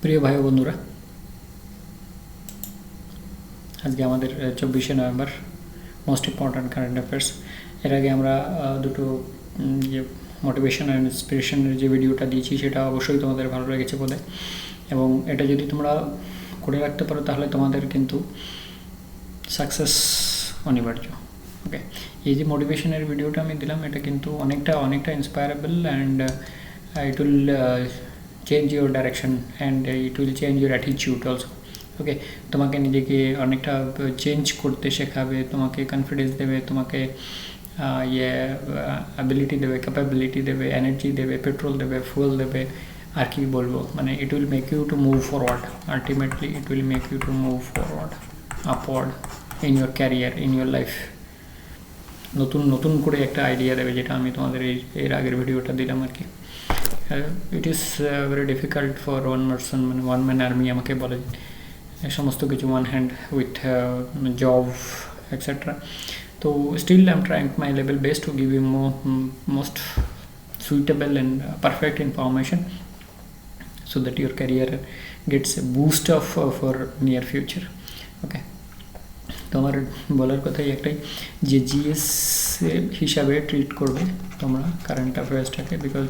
প্রিয় ভাই ও বন্ধুরা, আজকে আমাদের 24শে November, most important current affairs. এর আগে আমরা দুটো যে মোটিভেশন অ্যান্ড ইন্সপিরেশনের যে ভিডিওটা দিয়েছি সেটা অবশ্যই তোমাদের ভালো লেগেছে বলে, এবং এটা যদি তোমরা করে রাখতে পারো তাহলে তোমাদের কিন্তু সাকসেস অনিবার্য। ওকে, এই যে মোটিভেশনের ভিডিওটা আমি দিলাম এটা কিন্তু অনেকটা inspirable and it will change your direction and it will change your attitude also. Okay, তোমাকে নিজেকে অনেকটা চেঞ্জ করতে শেখাবে, তোমাকে কনফিডেন্স দেবে, তোমাকে অ্যাবিলিটি দেবে, ক্যাপাবিলিটি দেবে, এনার্জি দেবে, পেট্রোল দেবে, ফুয়েল দেবে, আর কি বলবো, মানে it will make you to move forward. Ultimately it will make you to move forward, upward in your career, in your life. নতুন করে একটা আইডিয়া দেবে, যেটা আমি তোমাদের এর আগের ভিডিওটা দিলাম আর কি। It is very difficult for one person, মানে ওয়ান ম্যান আর্মি আমাকে বলে সমস্ত কিছু one hand with job etcetera. তো still I am trying my level best to give you most suitable and perfect information so that your career gets a boost of for near future. Okay, তোমার বলার কথাই একটাই যে GS হিসাবে treat করবে তোমরা current অ্যাফেয়ার্সটাকে, because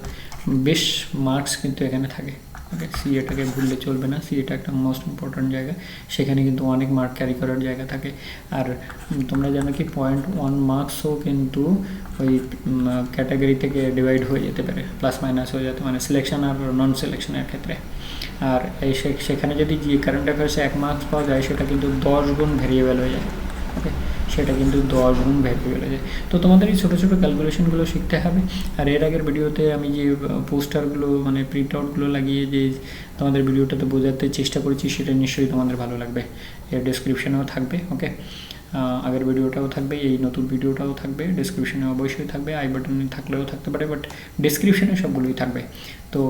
বেশ marks কিন্তু এখানে থাকে। ওকে, সিএটাকে ভুললে চলবে না, সিএটা একটা মোস্ট ইম্পর্ট্যান্ট জায়গা, সেখানে কিন্তু অনেক মার্ক ক্যারি করার জায়গা থাকে। আর তোমরা জানো কি 0.1 মার্কসও কিন্তু ওই ক্যাটাগরি থেকে ডিভাইড হয়ে যেতে পারে, প্লাস মাইনাস হয়ে যেতে, মানে সিলেকশন আর নন সিলেকশনের ক্ষেত্রে। আর এই সেখানে যদি যে কারেন্ট অ্যাফেয়ার্সে 1 মার্কস পাওয়া যায় সেটা কিন্তু 10 গুণ ভ্যারিয়েবল হয়ে যায়। ওকে, সেটা কিন্তু 10 গুণ ভ্যারিয়েবল হয়ে যায়। তো তোমাদের এই ছোটো ছোটো ক্যালকুলেশনগুলো শিখতে হবে। আর এর আগের ভিডিওতে আমি যে পোস্টারগুলো মানে প্রিন্ট আউটগুলো লাগিয়ে যে তোমাদের ভিডিওটাতে বোঝাতে চেষ্টা করেছি সেটা নিশ্চয়ই তোমাদের ভালো লাগবে। এর ডেসক্রিপশানেও থাকবে। ওকে, আগের ভিডিওটাও থাকবে, এই নতুন ভিডিওটাও থাকবে, ডেসক্রিপশানে অবশ্যই থাকবে, আই বাটনে থাকলেও থাকতে পারে, বাট ডেসক্রিপশানে সবগুলোই থাকবে। তো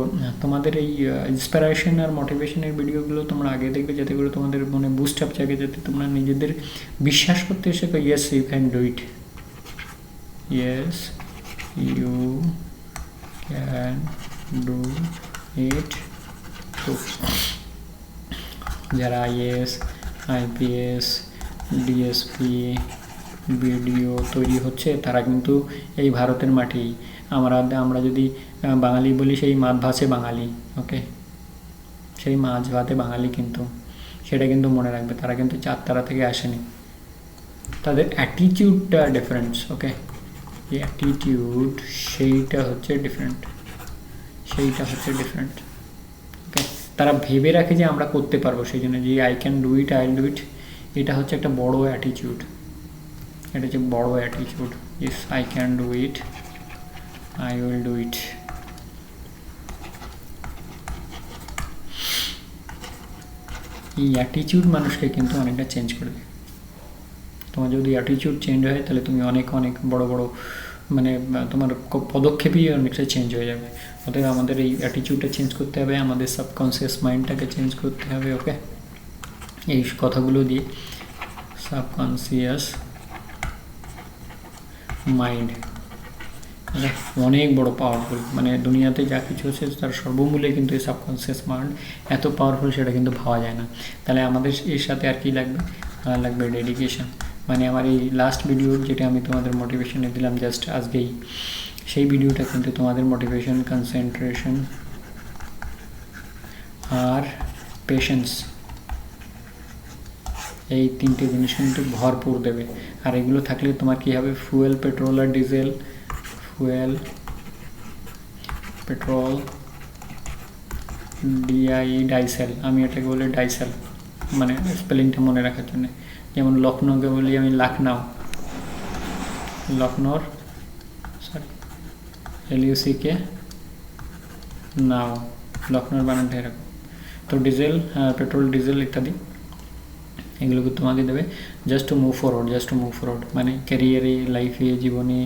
তোমাদের এই ইন্সপিরেশন আর মোটিভেশনের ভিডিওগুলো তোমরা আগে দেখবে, যাতে করে তোমাদের মনে বুস্ট আপ জাগে, যাতে তোমরা নিজেদের বিশ্বাস করতে শেখো। Yes you can do it, yes you can do it. তো যারা আইএএস, আইপিএস, ডিএসপি ভিডিও তৈরি হচ্ছে তারা কিন্তু এই ভারতের মাঠেই। আমরা যদি বাঙালি বলি, সেই মাছ ভাসে বাঙালি। ওকে, সেই মাছ ভাতে বাঙালি, কিন্তু সেটা কিন্তু মনে রাখবে, তারা কিন্তু 4 তারা থেকে আসেনি, তাদের অ্যাটিটিউডটা ডিফারেন্স। ওকে, এই অ্যাটিটিউড সেইটা হচ্ছে ডিফারেন্ট। ওকে, তারা ভেবে রাখে যে আমরা করতে পারবো, সেই জন্য যে I can do it, I will do it, এটা হচ্ছে একটা বড় অ্যাটিটিউড। এটা হচ্ছে বড় attitude. If I can do it, I will do it. এই অ্যাটিটিউড মানুষকে কিন্তু অনেকটা চেঞ্জ করে দেয়। তোমার যদি অ্যাটিটিউড চেঞ্জ হয় তাহলে তুমি অনেক বড় মানে তোমার পদক্ষেপই অনেকটা চেঞ্জ হয়ে যাবে। অতএব আমাদের এই অ্যাটিটিউডটা চেঞ্জ করতে হবে, আমাদের সাবকনসিয়াস মাইন্ডটাকে চেঞ্জ করতে হবে। ওকে, এই কথাগুলো দিয়ে সাবকনসিয়াস মাইন্ড অনেক বড় পাওয়ারফুল, মানে দুনিয়াতে যা কিছু আছে তার সর্বমূলে কিন্তু এই সাবকনসিয়াস মাইন্ড এত পাওয়ারফুল, সেটা কিন্তু ভাবা যায় না। তাহলে আমাদের এর সাথে আর কি লাগবে? লাগবে ডেডিকেশন। মানে আমার এই লাস্ট ভিডিও যেটা আমি তোমাদের মোটিভেশনে দিলাম জাস্ট আজকেই, সেই ভিডিওটা কিন্তু তোমাদের মোটিভেশন, কনসেন্ট্রেশন আর পেশেন্স, এই 3টে জিনিস কিন্তু ভরপুর দেবে। আর এগুলো থাকলে তোমার কী হবে? ফুয়েল, পেট্রোল আর ডিজেল, ফুয়েল, পেট্রোল, ডাইসেল, আমি এটাকে বলি ডাইসেল, মানে স্পেলিংটা মনে রাখার জন্য। যেমন লখনৌকে বলি আমি লাখনাও, লখনৌর LUCK নাও, লখনৌর বানানটা এরকম। তো ডিজেল, পেট্রোল, ডিজেল ইত্যাদি এগুলোকে তোমাকে দেবে জাস্ট টু মুভ ফরওয়ার্ড, মানে ক্যারিয়ারে, লাইফে, জীবনে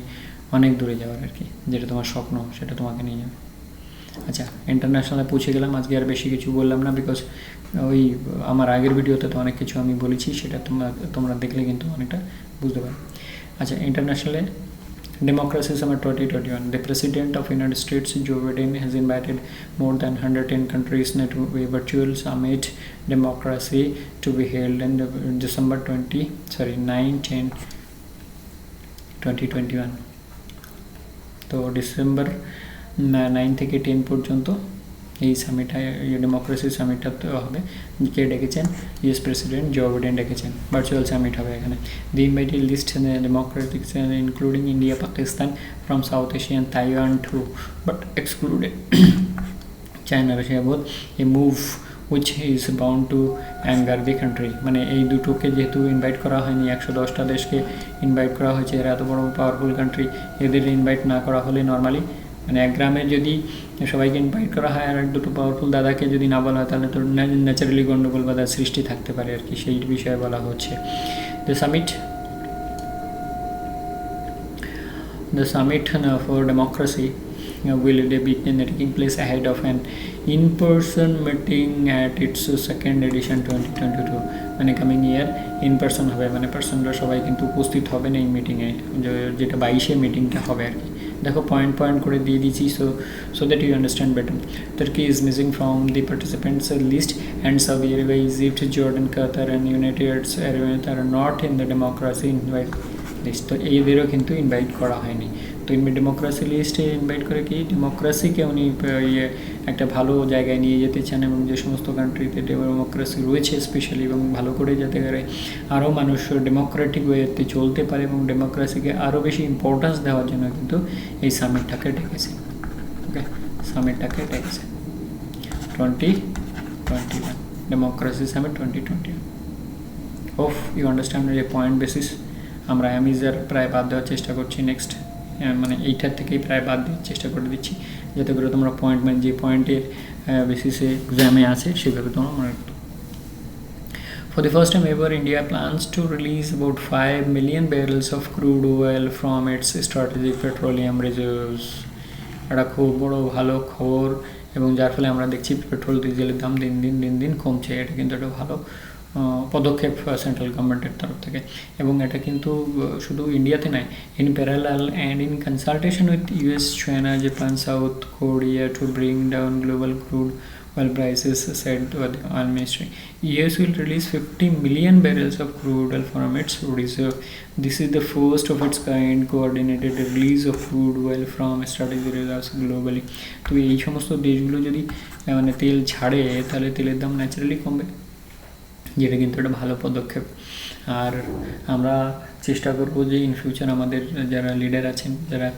অনেক দূরে যাওয়ার আর কি, যেটা তোমার স্বপ্ন সেটা তোমাকে নিয়ে যাবে। আচ্ছা, ইন্টারন্যাশনালে পৌঁছে গেলাম। আজকে আর বেশি কিছু বললাম না, বিকজ ওই আমার আগের ভিডিওতে তো অনেক কিছু আমি বলেছি, সেটা তোমরা দেখলে কিন্তু অনেকটা বুঝতে পারো। আচ্ছা, ইন্টারন্যাশনালে Democracy Summit 2021. The President of United States, Joe Biden, has invited more than 110 countries to a virtual summit democracy to be held in December 9-10-2021. তো ডিসেম্বর 9 থেকে 10 পর্যন্ত এই সামিটটা ডেমোক্রেসি সামিটটা হবে। কে ডেকেছেন? ইউএস প্রেসিডেন্ট জো বাইডেন ডেকেছেন। ভার্চুয়াল সামিট হবে এখানে। The invited list democratic including India, Pakistan, from South Asia and Taiwan too, but excluded China, Russia both, a move which is bound to anger the country. মানে এই দুটোকে যেহেতু invite করা হয়নি, 110টা দেশকে ইনভাইট করা হয়েছে, এরা এত বড় পাওয়ারফুল কান্ট্রি, এদের ইনভাইট না করা হলে নর্মালি মানে এক গ্রামে যদি সবাইকে ইনভাইট করা হয় আর দুটো পাওয়ারফুল দাদাকে যদি না বলা হয় তাহলে তো ন্যাচারালি গন্ডগোল বা সৃষ্টি থাকতে পারে আর কি, সেই বিষয়ে বলা হচ্ছে। The summit for democracy will be taking place ahead of an in-person meeting at its second edition 2022. মানে কামিং ইয়ার ইন পার্সন হবে, মানে পার্সনরা সবাই কিন্তু উপস্থিত হবেন এই মিটিংয়ে, যেটা 22-এ মিটিংটা হবে আর কি। দেখো পয়েন্ট করে দিয়ে দিচ্ছি so that you understand better. Turkey is missing from the participants list and Saudi Arabia, Egypt, Jordan, Qatar and United Arab Emirates are not in the democracy invite list. তো এদেরও কিন্তু ইনভাইট করা হয়নি। তো democracy লিস্টে invite করে কি ডেমোক্রেসিকে উনি একটা ভালো জায়গায় নিয়ে যেতে চান এবং যে সমস্ত কান্ট্রিতে ডেমোক্রেসি রয়েছে স্পেশালি, এবং ভালো করে যাতে করে আরও মানুষ ডেমোক্রেটিক ওয়েতে চলতে পারে এবং ডেমোক্রেসিকে আরও বেশি ইম্পর্টেন্স দেওয়ার জন্য কিন্তু এই সামিটটাকে ডেকেছে। ওকে, সামিটটাকে ডেকেছে 2021 democracy summit 2021। Hope you understand যে পয়েন্ট বেসিস আমরা অ্যামিজার প্রায় বাদ দেওয়ার চেষ্টা করছি, নেক্সট মানে এইটার থেকেই প্রায় বাদ দেওয়ার চেষ্টা করে দিচ্ছি যাতে করে তোমরা পয়েন্ট মানে যে পয়েন্টের বেসিসে এক্সামে আছে সেভাবে তোমরা মনে রাখতো। For the first time ever, India plans to release about 5 million barrels of crude oil from its strategic petroleum reserves. এটা খুব বড় ভালো খবর এবং যার ফলে আমরা দেখছি পেট্রোল ডিজেলের দাম দিন দিন কমছে। এটা কিন্তু একটা ভালো পদক্ষেপ সেন্ট্রাল গভর্নমেন্টের তরফ থেকে, এবং এটা কিন্তু শুধু ইন্ডিয়াতে নয়, in parallel and in consultation with US, China, Japan, South Korea to bring down global crude oil prices, said the oil ministry. US will release 50 million barrels of crude oil from its reserve. This is the first of its kind coordinated release of crude oil from strategic reserves globally. তো এই সমস্ত দেশগুলো যদি মানে তেল ছাড়ে তাহলে তেলের দাম ন্যাচারালি কমবে, যেটা কিন্তু একটা ভালো পদক্ষেপ। আর আমরা চেষ্টা করব যে ইন ফিউচার আমাদের যারা লিডার আছেন, যারা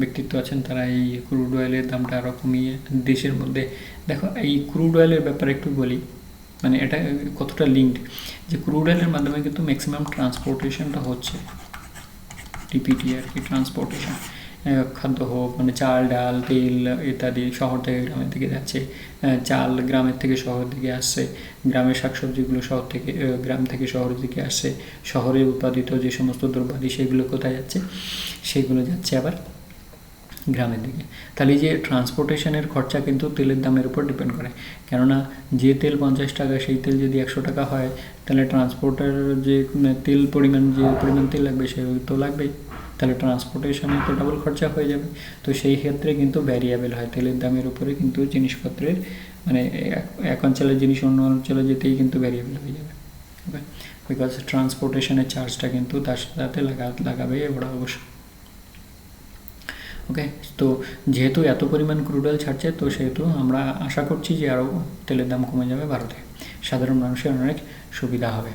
ব্যক্তিত্ব আছেন, তারা এই ক্রুড অয়েলের দামটা আরও কমিয়ে দেশের মধ্যে, দেখো এই ক্রুড অয়েলের ব্যাপারে একটু বলি, মানে এটা কতটা লিঙ্কড, যে ক্রুড অয়েলের মাধ্যমে কিন্তু ম্যাক্সিমাম ট্রান্সপোর্টেশনটা হচ্ছে, টিপিটি আর কি, ট্রান্সপোর্টেশন খাদ্য হোক মানে চাল ডাল তেল ইত্যাদি শহর থেকে গ্রামের দিকে যাচ্ছে, চাল গ্রামের থেকে শহরের দিকে আসছে, গ্রামের শাকসবজিগুলো শহর থেকে গ্রাম থেকে শহরের দিকে আসছে, শহরে উৎপাদিত যে সমস্ত দ্রব্যাদি সেগুলো কোথায় যাচ্ছে, সেগুলো যাচ্ছে আবার গ্রামের দিকে। তাহলে যে ট্রান্সপোর্টেশনের খরচা কিন্তু তেলের দামের উপর ডিপেন্ড করে, কেননা যে তেল 50 টাকা সেই তেল যদি 100 টাকা হয় তাহলে ট্রান্সপোর্টের যে তেল পরিমাণ তেল লাগবে সে তো লাগবেই, তাহলে ট্রান্সপোর্টেশনে তো ডাবল খরচা হয়ে যাবে। তো সেই ক্ষেত্রে কিন্তু ভ্যারিয়েবল হয় তেলের দামের উপরে, কিন্তু জিনিসপত্রের মানে এক অঞ্চলের জিনিস অন্য অঞ্চলে যেতেই কিন্তু ভ্যারিয়েবল হয়ে যাবে। ওকে, বিকজ ট্রান্সপোর্টেশনের চার্জটা কিন্তু তার সাথে লাগাবে ওরা অবশ্যই। ওকে, তো যেহেতু এত পরিমাণ ক্রুড অয়েল ছাড়ছে, তো সেহেতু আমরা আশা করছি যে আরও তেলের দাম কমে যাবে ভারতে, সাধারণ মানুষের অনেক সুবিধা হবে।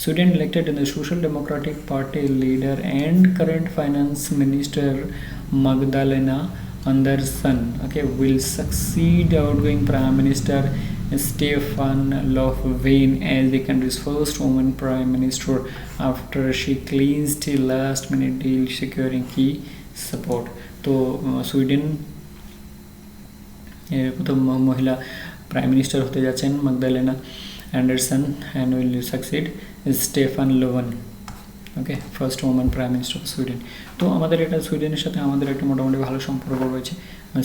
Sweden elected the Social Democratic Party leader and current finance minister Magdalena Andersson, okay, will succeed outgoing Prime Minister Stefan Löfven as the country's first woman Prime Minister after she clinched a last-minute deal securing key support. তো Sweden প্রথম মহিলা prime minister হতে যাচ্ছেন Magdalena Andersson and will succeed Stefan Löfven, okay, first woman prime minister of Sweden. তো আমাদের এটা সুইডেনের সাথে আমাদের একটা মোটামুটি ভালো সম্পর্ক রয়েছে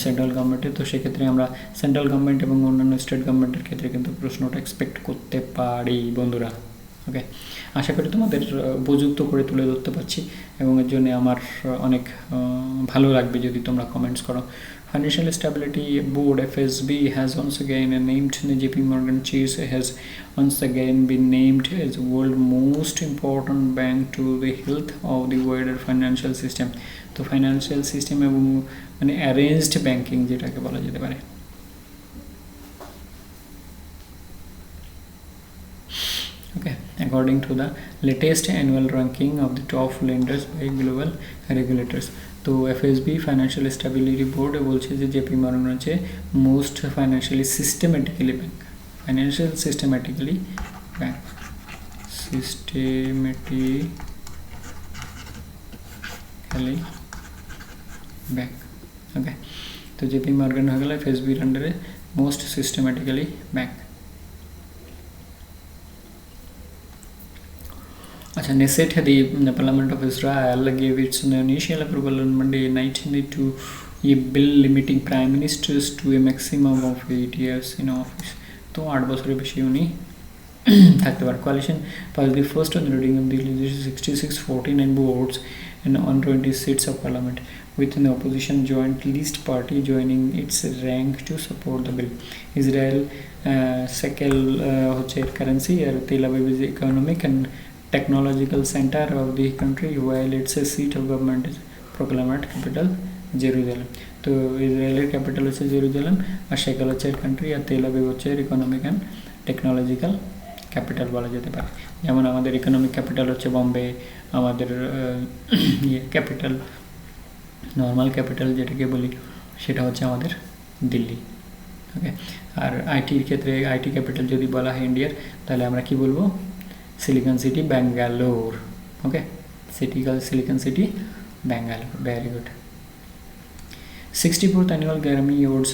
সেন্ট্রাল গভর্নমেন্টের, তো সেক্ষেত্রে আমরা সেন্ট্রাল গভর্নমেন্ট এবং অন্যান্য স্টেট গভর্নমেন্টের ক্ষেত্রে কিন্তু প্রশ্নটা এক্সপেক্ট করতে পারি বন্ধুরা। ওকে, আশা করি তোমাদের উপযুক্ত করে তুলে ধরতে পারছি এবং এর জন্য আমার অনেক ভালো লাগবে যদি তোমরা কমেন্টস করো। Financial Stability Board (FSB) has once again named JP Morgan Chase has once again been named as the world's most important bank to the health of the wider financial system. তো financial system এবং মানে arranged banking যেটাকে বলা যেতে পারে। Okay, according to the latest annual ranking of the top lenders by global regulators, তো FSB financial stability board বলছে যে জেপি মর্গান হচ্ছে most financially systematically bank, financial systematically bank, systematically bank. Okay, তো JP Morgan হয়ে গেল এফএসবির আন্ডারে most systematically bank. Knesset, the Parliament of Israel, gave its initial approval on Monday night to a bill limiting prime ministers to a maximum of 8 years in office. তো 8 বছরের বেশি উনি থাকতে পারে। Coalition passed the first on the reading of the legislation 66-49 votes and on 20 seats of parliament, with an opposition joint list party joining its rank to support the bill. Israel shekel হচ্ছে currency R Tel Aviv is economic and technological center of the country, while its seat of government is proclaimed capital Jerusalem. তো ইসরায়েলের capital হচ্ছে Jerusalem আর shekel হচ্ছে এর country আর Tel Aviv হচ্ছে economic and technological capital বলা যেতে পারে। যেমন আমাদের ইকোনমিক ক্যাপিটাল হচ্ছে বম্বে, আমাদের ক্যাপিটাল নর্মাল ক্যাপিটাল যেটাকে বলি সেটা হচ্ছে আমাদের দিল্লি। ওকে, আর আইটির ক্ষেত্রে আইটি ক্যাপিটাল যদি বলা হয় ইন্ডিয়ার তাহলে আমরা কি বলবো? Silicon City, Bangalore. Okay, Silicon City, Bangalore. Very good. 64th annual Grammy Awards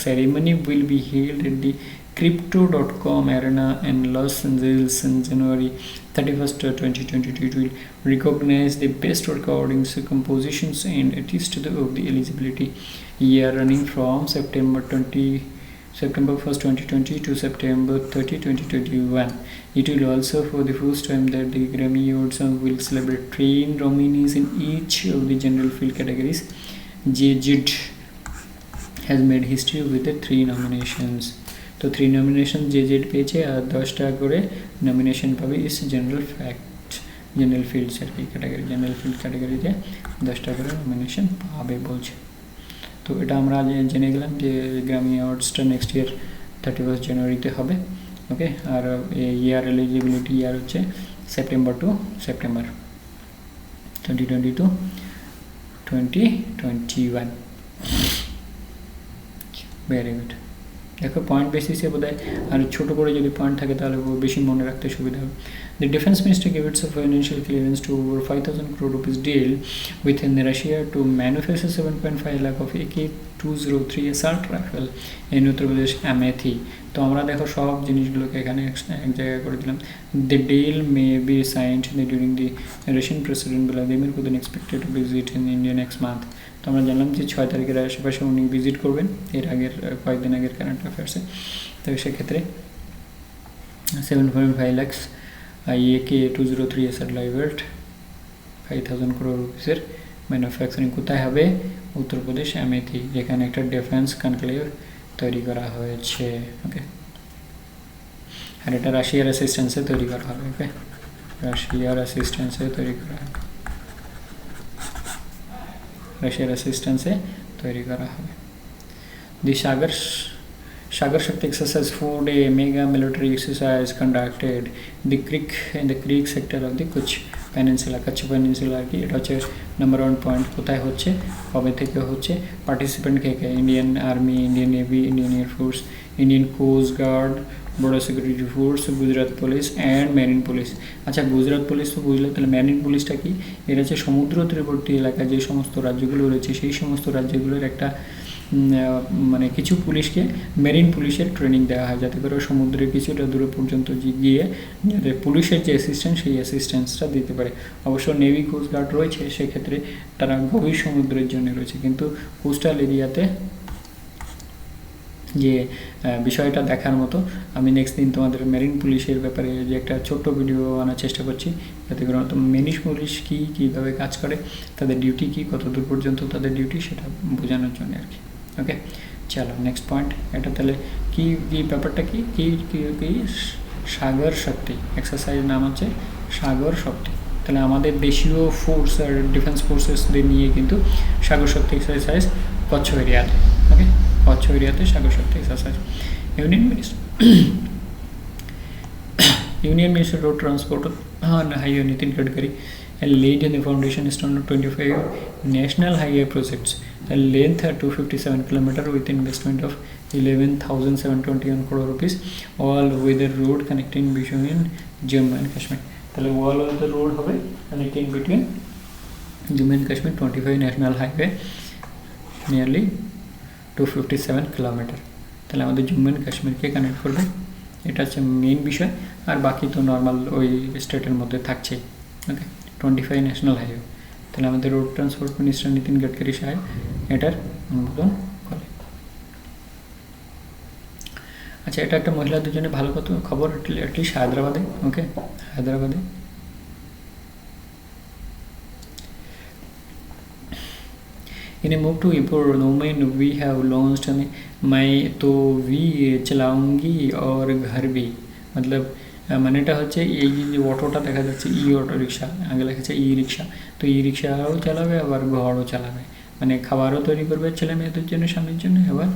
ceremony will be held at the Crypto.com Arena in Los Angeles on January 31st, 2022. It will recognize the best recordings, compositions, and artists of the eligibility year running from September 1st, 2020 to September 30, 2021. It will also for the first time that the Grammy Awards will celebrate 3 nominees in each of the general field categories. JZED has made history with the 3 nominations. So 3 nominations JZED পেয়েছে আর 10টা করে nomination পাবে is general field category, general field categoryতে 10টা করে nomination পাবে বলছে। তো এটা আমরা জেনে গেলাম যে গ্র্যামি অ্যাওয়ার্ডসটা নেক্সট ইয়ার 31 জানুয়ারিতে হবে। ওকে, আর ইয়ার এলিজিবিলিটি ইয়ার হচ্ছে September to September 2020 to 2021। Very good. দেখো পয়েন্ট বেসিসে বোধহয় আর ছোটো করে যদি পয়েন্ট থাকে তাহলে বেশি মনে রাখতে সুবিধা হবে। The defense minister gave its financial clearance to over 5,000 crore rupees deal within Russia to manufacture 7.5 lakh of AK-203 assault rifle in Uttar Pradesh Amethi. তো আমরা দেখো সব জিনিসগুলোকে এখানে এক জায়গায় করে দিলাম। The deal may be signed during the Russian President Vladimir Putin expected to visit in India next month. তো আমরা জানলাম যে 6 তারিখের আশেপাশে উনি ভিজিট করবেন, এর আগের কয়েকদিন আগের কারেন্ট অ্যাফেয়ার্সে। তো সেক্ষেত্রে 7.5 lakhs AK-203 assault rifle 5,000 crore রুপিসের manufacturing কোথায় হবে? উত্তরপ্রদেশ অ্যামেথি, যেখানে একটা ডিফেন্স কনক্লেভ তৈরি করা হয়েছে। ওকে, আর এটা রাশিয়ার অ্যাসিস্ট্যান্সে তৈরি করা হবে। ওকে, রাশিয়ার অ্যাসিস্ট্যান্সে তৈরি করা হবে, রাশিয়ার অ্যাসিস্ট্যান্সে তৈরি করা হবে। দি Sagar Shakti exercise 4-day mega military exercise conducted in the Creek sector of the Kutch Peninsula, Kutch Peninsula কি এটা হচ্ছে নাম্বার 1 পয়েন্ট। কোথায় হচ্ছে, কবে থেকে হচ্ছে, পার্টিসিপেন্ট কে কে? Indian army, Indian navy, Indian air force, Indian coast guard, border security force, Gujarat police and marine police. আচ্ছা, গুজরাট পুলিশ তো বুঝলে, তাহলে মেরিন পুলিশটা কি? এটা হচ্ছে সমুদ্র তীরবর্তী এলাকায় যে সমস্ত রাজ্যগুলো রয়েছে সেই সমস্ত রাজ্যগুলোর একটা মানে কিছু পুলিশকে মেরিন পুলিশের ট্রেনিং দেওয়া হয় যাতে করে সমুদ্রের কিছুটা দূরে পর্যন্ত গিয়ে যাতে পুলিশের যে অ্যাসিস্ট্যান্স সেই অ্যাসিস্ট্যান্সটা দিতে পারে। অবশ্য নেভি কোস্ট গার্ড রয়েছে, সেক্ষেত্রে তারা গভীর সমুদ্রের জন্য রয়েছে, কিন্তু কোস্টাল এরিয়াতে যে বিষয়টা দেখার মতো। আমি নেক্সট দিন তোমাদের মেরিন পুলিশের ব্যাপারে যে একটা ছোট্ট ভিডিও আনার চেষ্টা করছি, যাতে করে মেরিন পুলিশ কী কীভাবে কাজ করে, তাদের ডিউটি কী, কত দূর পর্যন্ত তাদের ডিউটি, সেটা বোঝানোর জন্য আর কি। ওকে, চলো নেক্সট পয়েন্ট। এটা তাহলে কী কী ব্যাপারটা কী কী কী সাগর শক্তি এক্সারসাইজ নাম হচ্ছে সাগর শক্তি। তাহলে আমাদের দেশীয় ফোর্স আর ডিফেন্স ফোর্সেসদের নিয়ে কিন্তু সাগর শক্তি এক্সারসাইজ কচ্ছ এরিয়াতে। ওকে, কচ্ছ এরিয়াতে সাগর শক্তি exercise. Union Minister of Road Transport and Highway Nitin Gadkari laid in the foundation stone of 25 national highway projects. The length are 257 km with investment of 11,721 crore rupees, all weather road connecting between Jammu and Kashmir. তাহলে all weather road হবে connecting between Jammu and Kashmir, 25 national highway, nearly 257 km. তাহলে আমাদের Jammu and কাশ্মীরকে connect করবে, এটা হচ্ছে main বিষয়। আর বাকি তো নর্মাল ওই স্টেটের মধ্যে থাকছে। ওকে, 25 ন্যাশনাল হাইওয়ে। তাহলে আমাদের road transport minister Nitin Gadkari সাহেব এটার অনুমোদন করে। আচ্ছা, এটা একটা মহিলাদের জন্য ভালো খবর, অ্যাটলিস্ট হায়দ্রাবাদে। ওকে, হায়দ্রাবাদে In a move to improve women, we have launched मैं तो वी चलाऊंगी और घर भी। मतलब মানেটা হচ্ছে এই যে অটোটা দেখা যাচ্ছে ই অটো রিক্সা, আগে লেখা ই রিক্সা, তো ই রিক্সাও চালাবে আবার ঘরও চালাবে, মানে খাবারও তৈরি করবে ছেলে মেয়েদের জন্য, স্বামীর জন্য, আবার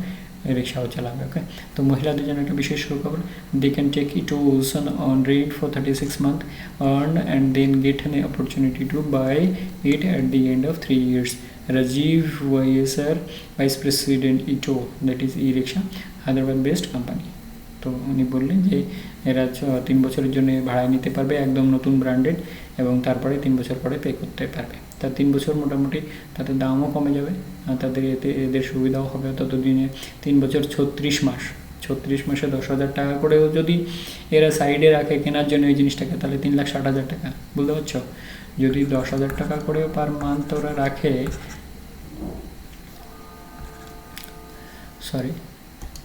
রিক্সাও চালাবে। ওকে, তো মহিলাদের জন্য একটা বিশেষ সুখবর, they can take it to ocean on rent for 36 months earn and then get an opportunity to buy it at the end of 3 years. Rajiv Vaisar, Vice President ITO, that is e-rickshaw, Hyderabad based company। তো উনি বললেন যে এরা 3 বছরের জন্য ভাড়ায় নিতে পারবে, একদম নতুন ব্র্যান্ডেড, এবং তারপরে 3 বছর পরে পে করতে পারবে। তার 3 বছর মোটামুটি তাদের দামও কমে যাবে, তাদের এদের সুবিধাও হবে। ততদিনে 3 বছর 36 মাস, 36 মাসে 10,000 টাকা করেও যদি এরা সাইডে রাখে কেনার জন্য এই জিনিসটাকে, তাহলে 3,60,000 টাকা। বুঝতে পারছো, যদি 10,000 টাকা করে পার মান্থ ওরা রাখে,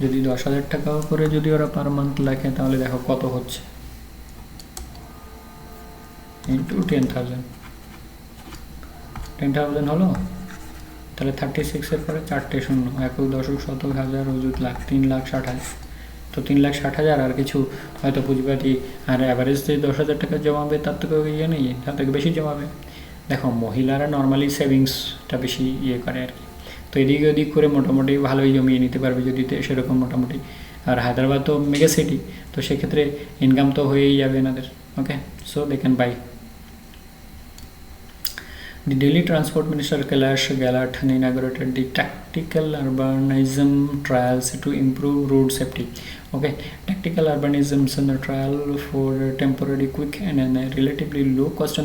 যদি 10,000 টাকাও করে যদি ওরা পার মান্থ রাখে, তাহলে দেখো কত হচ্ছে, ইন্টু 10,000 হলো। তাহলে 36-এর পরে 4টে শূন্য, 1,10,100,000 অযুত লাখ, 3,60,000। তো 3,60,000 আর কিছু হয়তো পুঁজিবাদি, আর অ্যাভারেজ যে 10,000 টাকা জমাবে তার থেকে ইয়ে নেই, তার থেকে বেশি জমাবে। দেখো মহিলারা নর্মালি সেভিংসটা বেশি ইয়ে করে আর কি, তো এদিক ওদিক করে মোটামুটি ভালোই জমিয়ে নিতে পারবে যদি সেরকম মোটামুটি। আর হায়দ্রাবাদ তো মেগা সিটি, তো সেক্ষেত্রে ইনকাম তো হয়েই যাবে এনাদের। Okay, so they can buy. The Delhi Transport Minister Kailash Gailat inaugurated the Tactical Urbanism Trials to improve road safety. Okay, Tactical Urbanism is a trial for temporary, quick, and relatively low-cost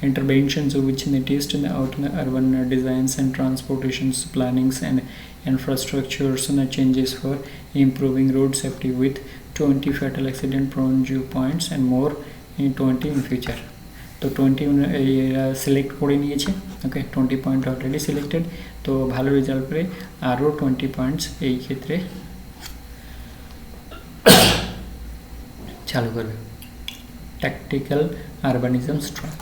interventions which test out urban designs and transportations plannings and infrastructures changes for improving road safety, with 20 fatal accident-prone points and more in 20 in future. তো 20 select করে নিয়েছে। ওকে, 20 point already selected, তো ভালো result করে আরও 20 points এই ক্ষেত্রে চালু করবে। ট্যাকটিক্যাল আরবানিজম ট্রায়াল,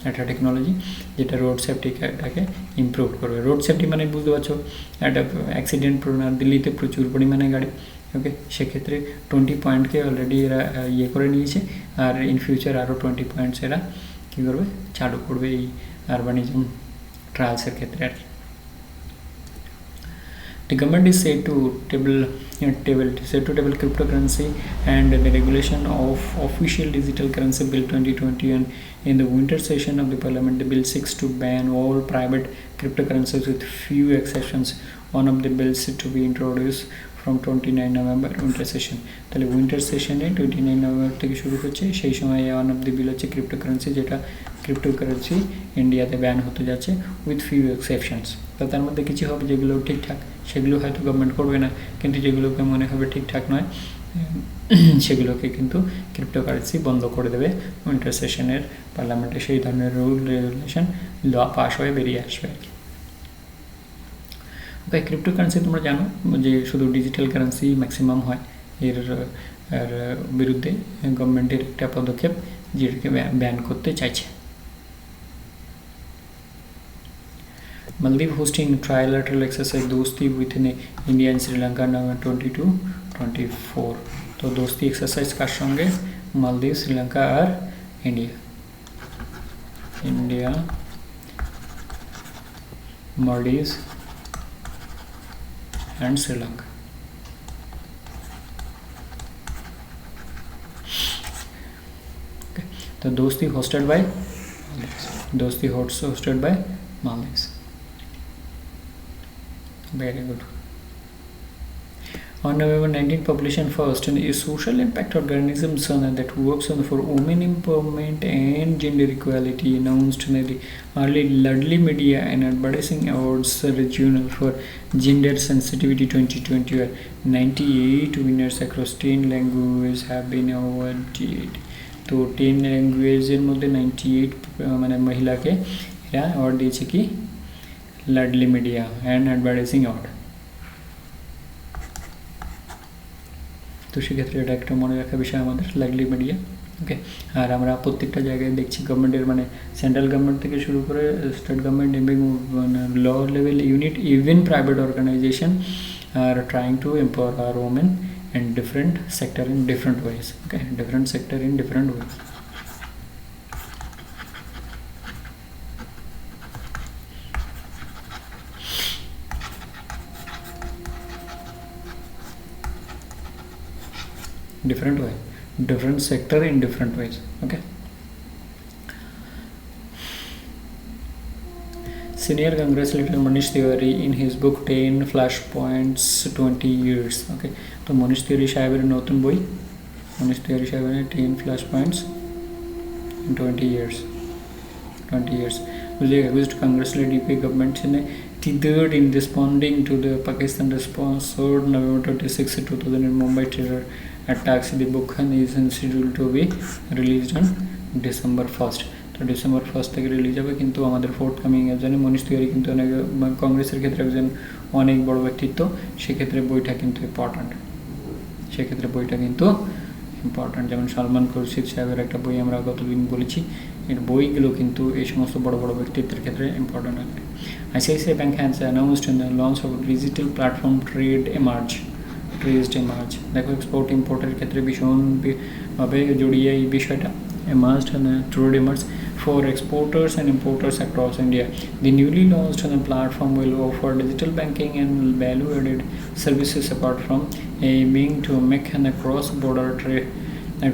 একটা টেকনোলজি যেটা রোড সেফটিটাকে ইমপ্রুভ করবে। রোড সেফটি মানে বুঝতে পারছো, একটা অ্যাক্সিডেন্ট প্রবণ, দিল্লিতে প্রচুর পরিমাণে গাড়ি। ওকে, সেক্ষেত্রে 20 পয়েন্টকে অলরেডি এরা ইয়ে করে নিয়েছে, আর ইন ফিউচার আরও 20 পয়েন্টস এরা কী করবে, চালু করবে এই আরবানিজম ট্রায়ালসের ক্ষেত্রে আর কি। The government is set to table cryptocurrency and the regulation of official digital currency bill 2020, and in the winter session of the parliament the bill seeks to ban all private cryptocurrencies with few exceptions. One of the bills to be introduced from 29 November winter session. তাহলে winter সেশনে 29 November থেকে শুরু হচ্ছে, সেই সময় one of the বিল হচ্ছে cryptocurrency, যেটা cryptocurrency ইন্ডিয়াতে ব্যান হতে যাচ্ছে উইথ ফিউ এক্সেপশনস। তো তার মধ্যে কিছু হবে যেগুলো ঠিকঠাক, সেগুলো হয়তো গভর্নমেন্ট করবে না, কিন্তু যেগুলোকে মনে হবে ঠিকঠাক নয় সেগুলোকে কিন্তু ক্রিপ্টোকারেন্সি বন্ধ করে দেবে উইন্টার সেশনের পার্লামেন্টে। সেই ধরনের রুল রেগুলেশন ল পাস হয়ে বেরিয়ে আসবে আর কি। ভাই ক্রিপ্টোকারেন্সি তোমরা জানো যে শুধু ডিজিটাল কারেন্সি ম্যাক্সিমাম হয়, এর বিরুদ্ধে গভর্নমেন্টের একটা পদক্ষেপ যেটাকে ব্যান করতে চাইছে। Maldives hosting trilateral exercise दोस्ती with India and Sri Lanka November 22-24। तो दोस्ती एक्सरसाइज কার সঙ্গে? মালদ্বীপ, শ্রীলঙ্কা আর India, Maldives and Sri Lanka। Okay, तो दोस्ती hosted by Maldives। Very good। On November 19, Population First, a social impact organism that works for women empowerment and gender equality, announced the early Ludley Media and Advertising Awards Regional for Gender Sensitivity 2020, where 98 winners across 10 languages have been awarded। तो 10 ল্যাঙ্গুয়েজের মধ্যে 98 মানে মহিলাকে এরা award দিয়েছে কি? Ladli media and advertising award. তো সেক্ষেত্রে এটা একটা মনে রাখা বিষয় আমাদের, লাডলি মিডিয়া। ওকে, আর আমরা প্রত্যেকটা জায়গায় দেখছি গভর্নমেন্টের মানে সেন্ট্রাল গভর্নমেন্ট থেকে শুরু করে স্টেট গভর্নমেন্ট এবং law level unit, even private organization are trying to empower our women in different sector in different ways। Okay, different sector in different ways। different way, different sector in different ways। Okay, senior Congress leader Manish Tiwari in his book 10 Flashpoints 20 Years। Okay, তো মনীষ তিওয়ারি সাহেবের নতুন বই, মনীষ তিওয়ারি সাহেবের 10 Flashpoints in 20 years। Was accused Congress-led UP government tethered in responding to the Pakistan-sponsored November 26, 2000 in Mumbai terror attacks। The book is scheduled to be released on December 1st। তো December 1st থেকে release হবে, কিন্তু আমাদের fourth coming একজনে মনীষ তিওয়ারি কিন্তু অনেক কংগ্রেসের ক্ষেত্রে একজন অনেক বড় ব্যক্তিত্ব, সেক্ষেত্রে বইটা কিন্তু ইম্পর্ট্যান্ট। যেমন সালমান খুরশিদ সাহেবের একটা বই আমরা গতদিন বলেছি, এর বইগুলো কিন্তু এই সমস্ত বড় বড় ব্যক্তিত্বের ক্ষেত্রে ইম্পর্ট্যান্ট হবে। ICICI Bank has announced the launch of digital platform Trade Emerge। দেখো এক্সপোর্ট ইম্পোর্টের ক্ষেত্রে ভীষণভাবে জড়িয়ে এই বিষয়টা। Trade Emerge for exporters and importers across India। The newly launched platform will offer digital banking and value-added services apart from aiming to make cross-border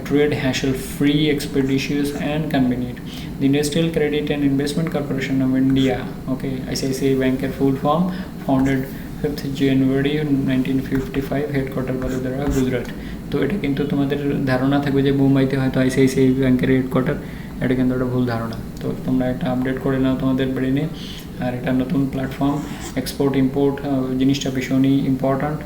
trade hassle-free, expeditious and convenient। The Industrial Credit and Investment Corporation of India, okay, ICICI Bank full form, founded 5th January 1955, headquarter Vadodara, Gujarat. তো এটা কিন্তু তোমাদের ধারণা থাকবে যে মুম্বাইতে হয়তো ICICI ব্যাংকের হেডকোয়ার্টার, এটা কিন্তু একটা ভুল ধারণা। তো তোমরা এটা আপডেট করে নাও তোমাদের ব্রেনে। আর এটা নতুন প্ল্যাটফর্ম, এক্সপোর্ট ইম্পোর্ট জিনিসটা ভীষণই ইম্পর্ট্যান্ট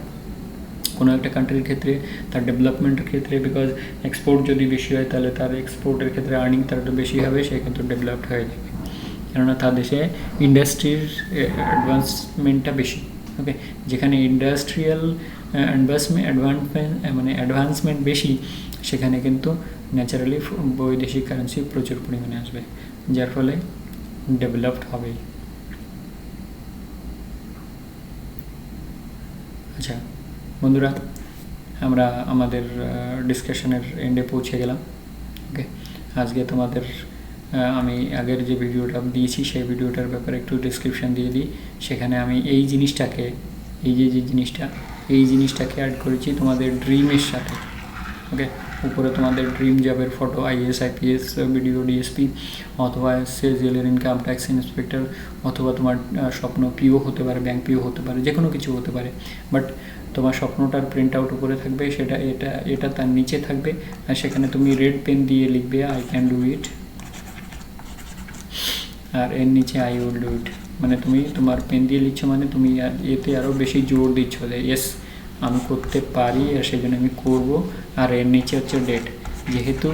কোনো একটা কান্ট্রির ক্ষেত্রে, তার ডেভেলপমেন্টের ক্ষেত্রে। বিকজ এক্সপোর্ট যদি বেশি হয় তাহলে তার এক্সপোর্টের ক্ষেত্রে আর্নিং তার একটু বেশি হবে, সে কিন্তু ডেভেলপড হয়ে যাবে, কেননা তার দেশে ইন্ডাস্ট্রির অ্যাডভান্সমেন্টটা বেশি। ওকে, যেখানে ইন্ডাস্ট্রিয়াল অ্যাডভান্সমেন্ট বেশি, সেখানে কিন্তু ন্যাচারালি বৈদেশিক কারেন্সি প্রচুর পরিমাণে আসবে, যার ফলে ডেভেলপড হবে। আচ্ছা বন্ধুরা, আমরা আমাদের ডিসকাশনের এন্ডে পৌঁছে গেলাম। ওকে, আজকে তোমাদের আমি আগের যে ভিডিওটা দিয়েছি সেই ভিডিওটার ব্যাপারে একটু ডিসক্রিপশান দিয়ে দিই। সেখানে আমি এই জিনিসটাকে অ্যাড করেছি তোমাদের ড্রিমের সাথে। ওকে, উপরে তোমাদের ড্রিম জবের photo, IAS IPS BDO DSP অথবা সেজেলের ইনকাম ট্যাক্স ইন্সপেক্টর, অথবা তোমার স্বপ্ন পিও হতে পারে, ব্যাংক পিও হতে পারে, যে কোনো কিছু হতে পারে। বাট তোমার স্বপ্নটার প্রিন্ট আউট উপরে থাকবে, এটা তার নিচে থাকবে, আর সেখানে তুমি রেড পেন দিয়ে লিখবে আই ক্যান ডু ইট, আর এর নিচে আই উইল ডু ইট। মানে তুমি তোমার পেন দিয়ে লিখছো, মানে তুমি এতে আরও বেশি জোর দিচ্ছ যে ইয়েস আমি করতে পারি আর সেই জন্য আমি করবো। আর এর নিচে হচ্ছে ডেট, যেহেতু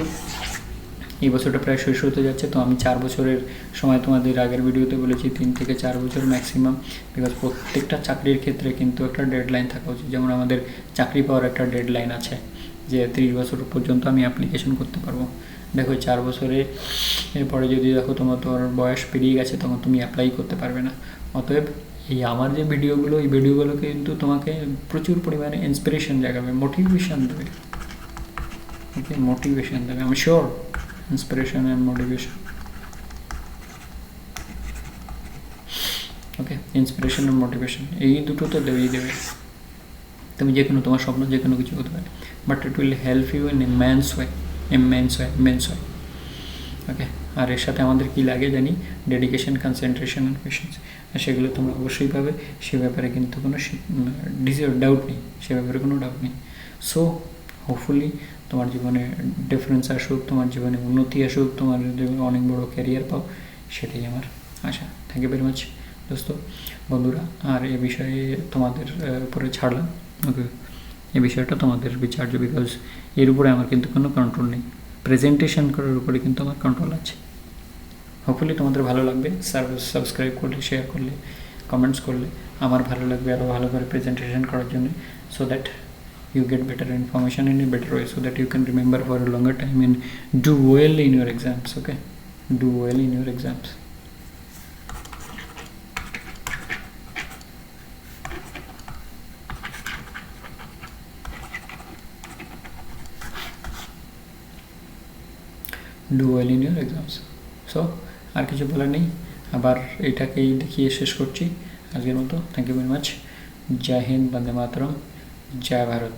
এই বছরটা প্রায় শেষ হতে যাচ্ছে, তো আমি 4 বছরের সময় তোমাদের আগের ভিডিওতে বলেছি 3 থেকে 4 বছর ম্যাক্সিমাম, বিকজ প্রত্যেকটা চাকরির ক্ষেত্রে কিন্তু একটা ডেডলাইন থাকা উচিত। যেমন আমাদের চাকরি পাওয়ার একটা ডেডলাইন আছে যে 30 বছর পর্যন্ত আমি অ্যাপ্লিকেশন করতে পারবো। দেখো 4 বছরে এরপরে যদি দেখো তোমার বয়স পেরিয়ে গেছে তখন তুমি অ্যাপ্লাই করতে পারবে না। অতএব এই আমার যে ভিডিওগুলো, এই ভিডিওগুলো কিন্তু তোমাকে প্রচুর পরিমাণে ইন্সপিরেশন জাগাবে, মোটিভেশন দেবে। ওকে, মোটিভেশন দেবে, আমি sure, inspiration and motivation. Okay, inspiration and motivation এই দুটো তো দেবেই দেবে। তুমি যে কোনো তোমার স্বপ্ন যে কোনো কিছু হতে পারে, but it will help you in immense way. Okay, আর এর সাথে আমাদের কী লাগে জানি, ডেডিকেশন, কনসেন্ট্রেশন অ্যান্ড পেশেন্স, সেগুলো তোমরা অবশ্যই পাবে। সে ব্যাপারে কিন্তু কোনো ডাউট নেই, সে ব্যাপারে কোনো ডাউট নেই। সো হোপফুলি তোমার জীবনে ডিফারেন্স আসুক, তোমার জীবনে উন্নতি আসুক, তোমার জীবনে অনেক বড় ক্যারিয়ার পাও, সেটাই আমার আশা। থ্যাংক ইউ ভেরি মাচ দোস্ত, বন্ধুরা। আর এ বিষয়ে তোমাদের উপরে ছাড়লাম। ওকে, এই বিষয়টা তোমাদের বিচার্য, বিকজ এর উপরে আমার কিন্তু কোনো কন্ট্রোল নেই। প্রেজেন্টেশন করার উপরে কিন্তু আমার কন্ট্রোল আছে। হোপফুলি তোমাদের ভালো লাগবে, সাবস্ক্রাইব করলে, শেয়ার করলে, কমেন্টস করলে আমার ভালো লাগবে আরও ভালো করে প্রেজেন্টেশন করার জন্য, so that you get better information in a better way, so that you can remember for a longer time and do well in your exams. Okay, do well in your exams. Do well in your exams. So আর কিছু বলার নেই, আবার এটাকেই দেখিয়ে শেষ করছি আজকের মতো। Thank you very much. জয় হিন্দ, বন্দে মাতরম, জয় ভারত।